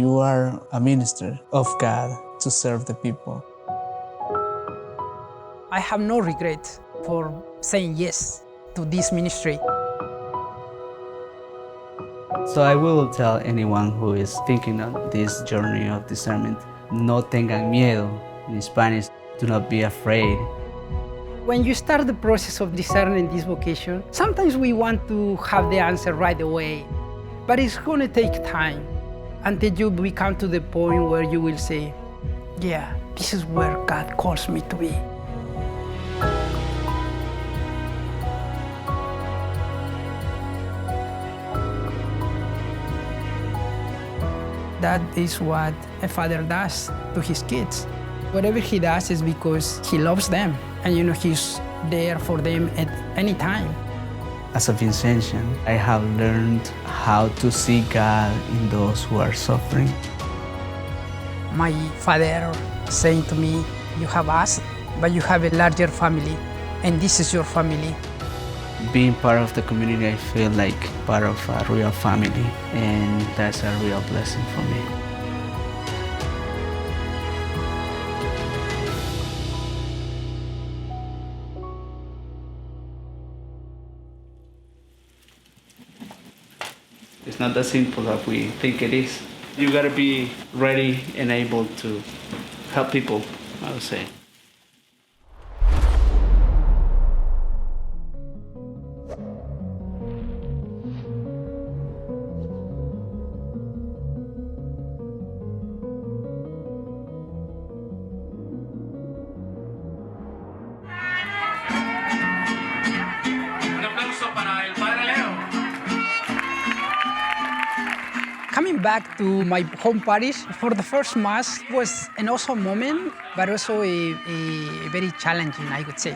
you are a minister of God to serve the people. I have no regret for saying yes to this ministry. So I will tell anyone who is thinking on this journey of discernment, no tengan miedo. In Spanish, do not be afraid. When you start the process of discerning this vocation, sometimes we want to have the answer right away, but it's going to take time until you become to the point where you will say, yeah, this is where God calls me to be. That is what a father does to his kids. Whatever he does is because he loves them, and he's there for them at any time. As a Vincentian, I have learned how to see God in those who are suffering. My father saying to me, you have us, but you have a larger family, and this is your family. Being part of the community, I feel like part of a real family, and that's a real blessing for me. It's not that simple as we think it is. You gotta be ready and able to help people, I would say. Coming back to my home parish for the first Mass was an awesome moment, but also a very challenging, I would say.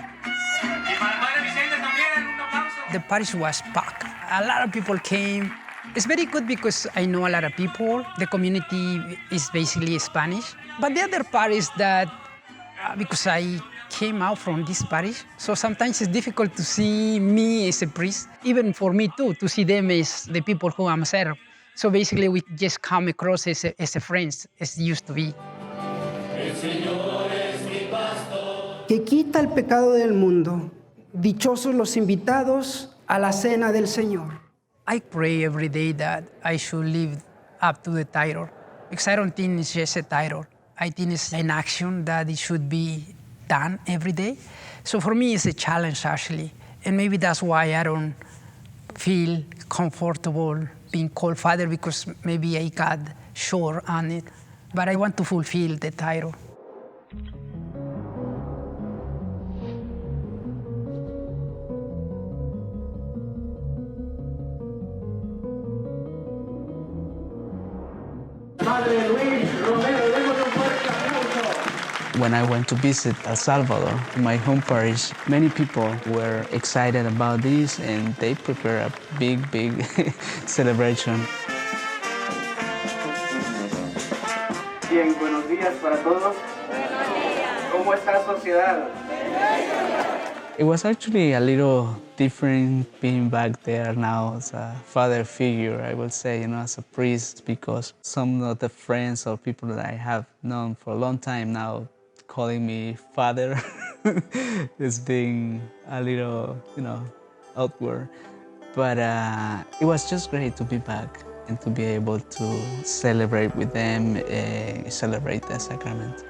The parish was packed. A lot of people came. It's very good because I know a lot of people. The community is basically Spanish. But the other parish that, because I came out from this parish, so sometimes it's difficult to see me as a priest, even for me too, to see them as the people who I'm serving. So basically, we just come across as a friends, as it used to be. Que quita el pecado del mundo. Dichosos los invitados a la cena del Señor. I pray every day that I should live up to the title, because I don't think it's just a title. I think it's an action that it should be done every day. So for me, it's a challenge, actually. And maybe that's why I don't feel comfortable being called father, because maybe I got short on it. But I want to fulfill the title. Padre Luis Romero, démosle un fuerte aplauso. When I went to visit El Salvador, my home parish, many people were excited about this, and they prepared a big celebration. Bien, buenos días para todos. Buenos días. ¿Cómo está sociedad? It was actually a little different being back there now as a father figure, I would say, as a priest, because some of the friends or people that I have known for a long time now calling me father is being a little, outward. But it was just great to be back and to be able to celebrate with them, celebrate the sacrament.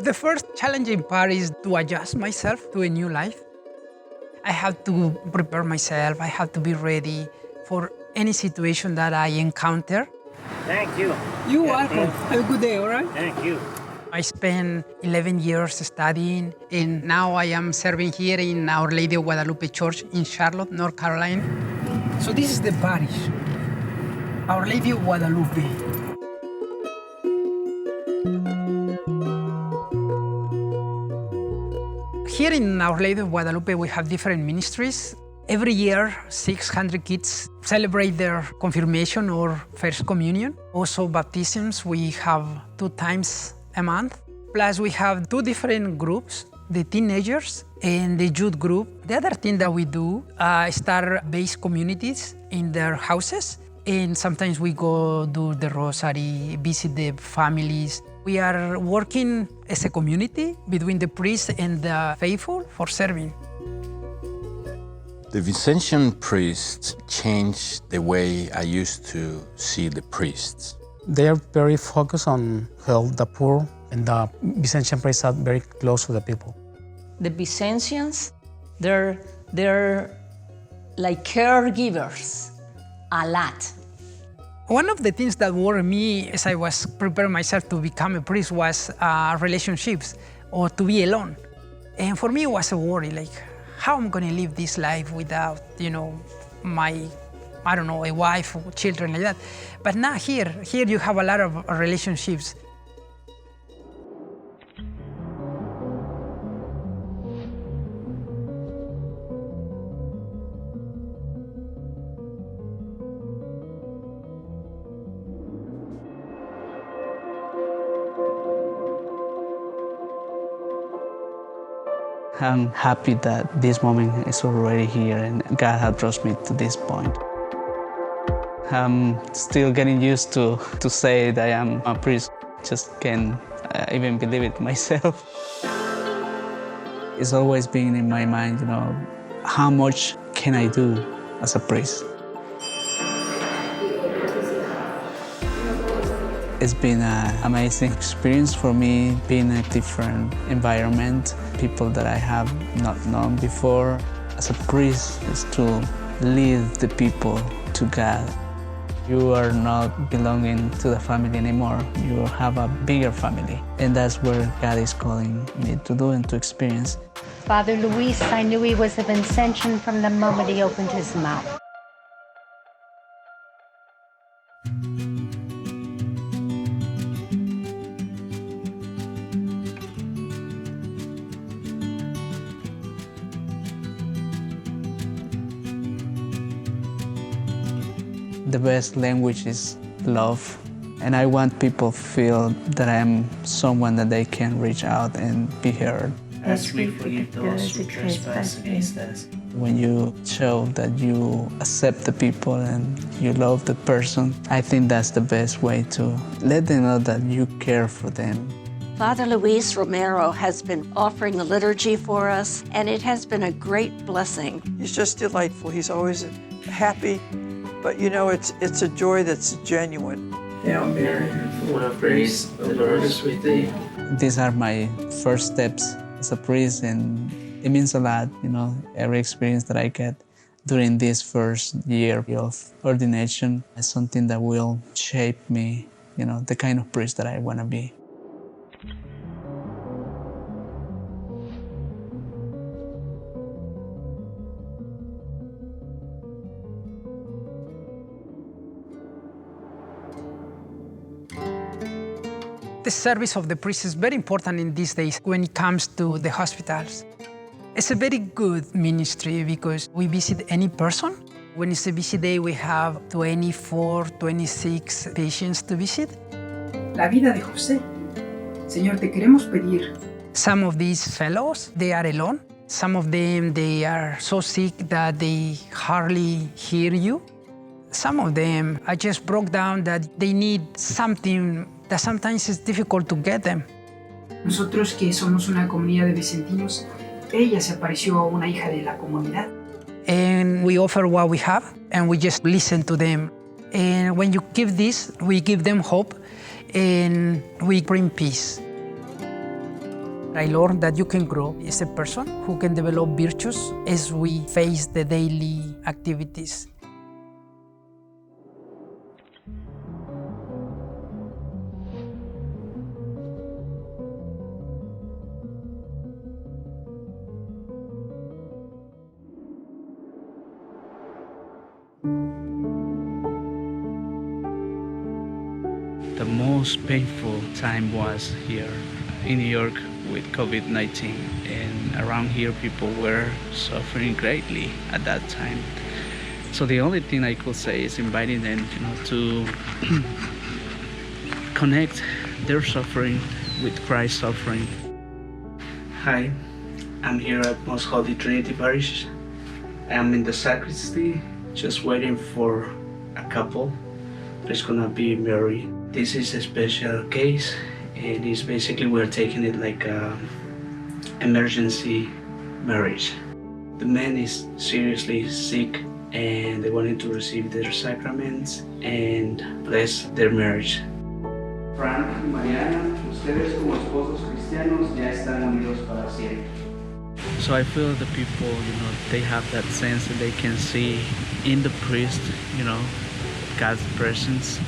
The first challenging part is to adjust myself to a new life. I have to prepare myself. I have to be ready for any situation that I encounter. Thank you. You're welcome. Have a good day, all right? Thank you. I spent 11 years studying, and now I am serving here in Our Lady of Guadalupe Church in Charlotte, North Carolina. So this is the parish. Our Lady of Guadalupe. Here in Our Lady of Guadalupe, we have different ministries. Every year, 600 kids celebrate their confirmation or first communion. Also, baptisms, we have 2 times a month. Plus, we have 2 different groups, the teenagers and the youth group. The other thing that we do is start base communities in their houses. And sometimes we go do the rosary, visit the families. We are working as a community between the priests and the faithful for serving. The Vincentian priests changed the way I used to see the priests. They are very focused on help the poor, and the Vincentian priests are very close to the people. The Vincentians, they're like caregivers a lot. One of the things that worried me as I was preparing myself to become a priest was relationships or to be alone. And for me, it was a worry, like, how am I going to live this life without, my, a wife or children like that. But now here you have a lot of relationships. I'm happy that this moment is already here and God has brought me to this point. I'm still getting used to say that I am a priest. Just can't even believe it myself. It's always been in my mind, how much can I do as a priest? It's been an amazing experience for me, being in a different environment, people that I have not known before. As a priest, is to lead the people to God. You are not belonging to the family anymore. You have a bigger family. And that's where God is calling me to do and to experience. Father Luis, I knew he was a Vincentian from the moment he opened his mouth. The best language is love, and I want people to feel that I am someone that they can reach out and be heard. As we forgive those who trespass against us. When you show that you accept the people and you love the person, I think that's the best way to let them know that you care for them. Father Luis Romero has been offering the liturgy for us, and it has been a great blessing. He's just delightful. He's always happy. But it's a joy that's genuine. Hail Mary, full of grace, the Lord is with thee. These are my first steps as a priest, and it means a lot, every experience that I get during this first year of ordination is something that will shape me, the kind of priest that I want to be. The service of the priest is very important in these days when it comes to the hospitals. It's a very good ministry because we visit any person. When it's a busy day, we have 24, 26 patients to visit. La vida de José. Señor, te queremos pedir. Some of these fellows, they are alone. Some of them, they are so sick that they hardly hear you. Some of them, I just broke down that they need something that sometimes it's difficult to get them. Nosotros que somos una comunidad de vicentinos, ella se apareció a una hija de la comunidad. And we offer what we have, and we just listen to them. And when you give this, we give them hope, and we bring peace. I learned that you can grow as a person who can develop virtues as we face the daily activities. The more most painful time was here in New York with COVID-19, and around here people were suffering greatly at that time. So the only thing I could say is inviting them, to connect their suffering with Christ's suffering. Hi, I'm here at Most Holy Trinity Parish. I'm in the sacristy, just waiting for a couple that's gonna be married. This is a special case, and it's basically we're taking it like a emergency marriage. The man is seriously sick, and they wanted to receive their sacraments and bless their marriage. Frank y Mariana, ustedes como esposos cristianos ya están unidos para siempre. So I feel the people, they have that sense that they can see in the priest, God's presence.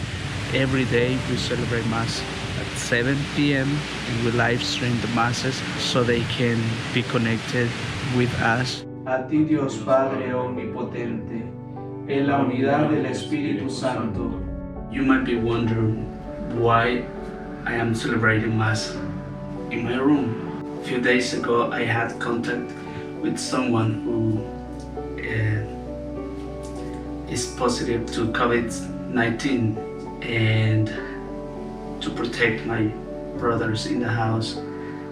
Every day we celebrate Mass at 7 p.m. and we live stream the Masses so they can be connected with us. A ti Dios Padre Omnipotente, en la unidad del Espíritu Santo. You might be wondering why I am celebrating Mass in my room. A few days ago I had contact with someone who is positive to COVID-19, and to protect my brothers in the house,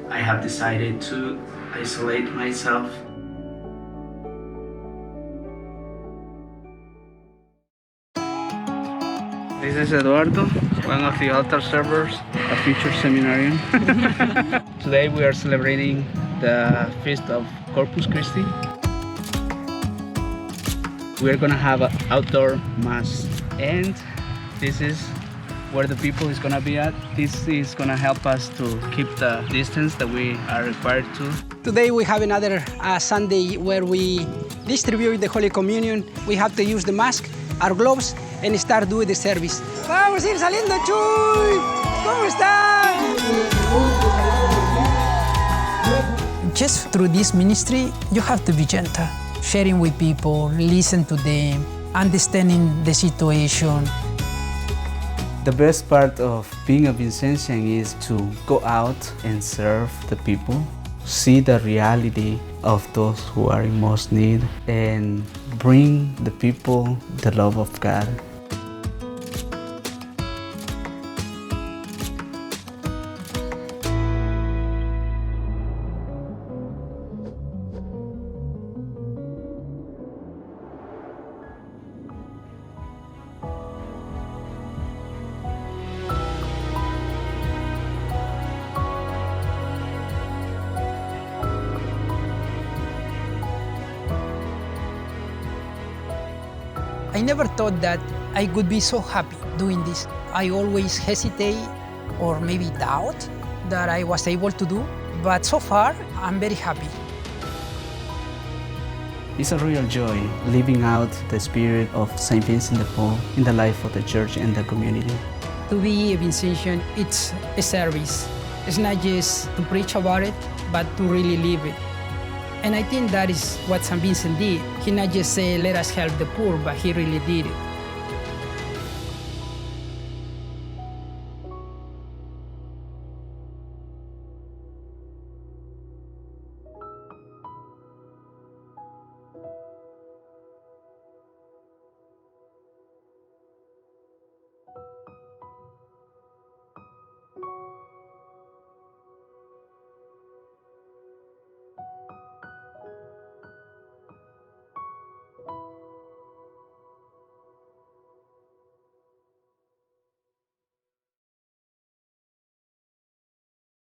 I have decided to isolate myself. This is Eduardo, one of the altar servers, a future seminarian. Today we are celebrating the feast of Corpus Christi. We're gonna have an outdoor Mass, and this is where the people is gonna be at. This is gonna help us to keep the distance that we are required to. Today we have another Sunday where we distribute the Holy Communion. We have to use the mask, our gloves, and start doing the service. Vamos a ir saliendo, Chuy. ¿Cómo están? Just through this ministry, you have to be gentle, sharing with people, listen to them, understanding the situation. The best part of being a Vincentian is to go out and serve the people, see the reality of those who are in most need, and bring the people the love of God. I never thought that I could be so happy doing this. I always hesitate or maybe doubt that I was able to do, but so far I'm very happy. It's a real joy living out the spirit of St. Vincent de Paul in the life of the church and the community. To be a Vincentian, it's a service. It's not just to preach about it, but to really live it. And I think that is what St. Vincent did. He not just said, let us help the poor, but he really did it.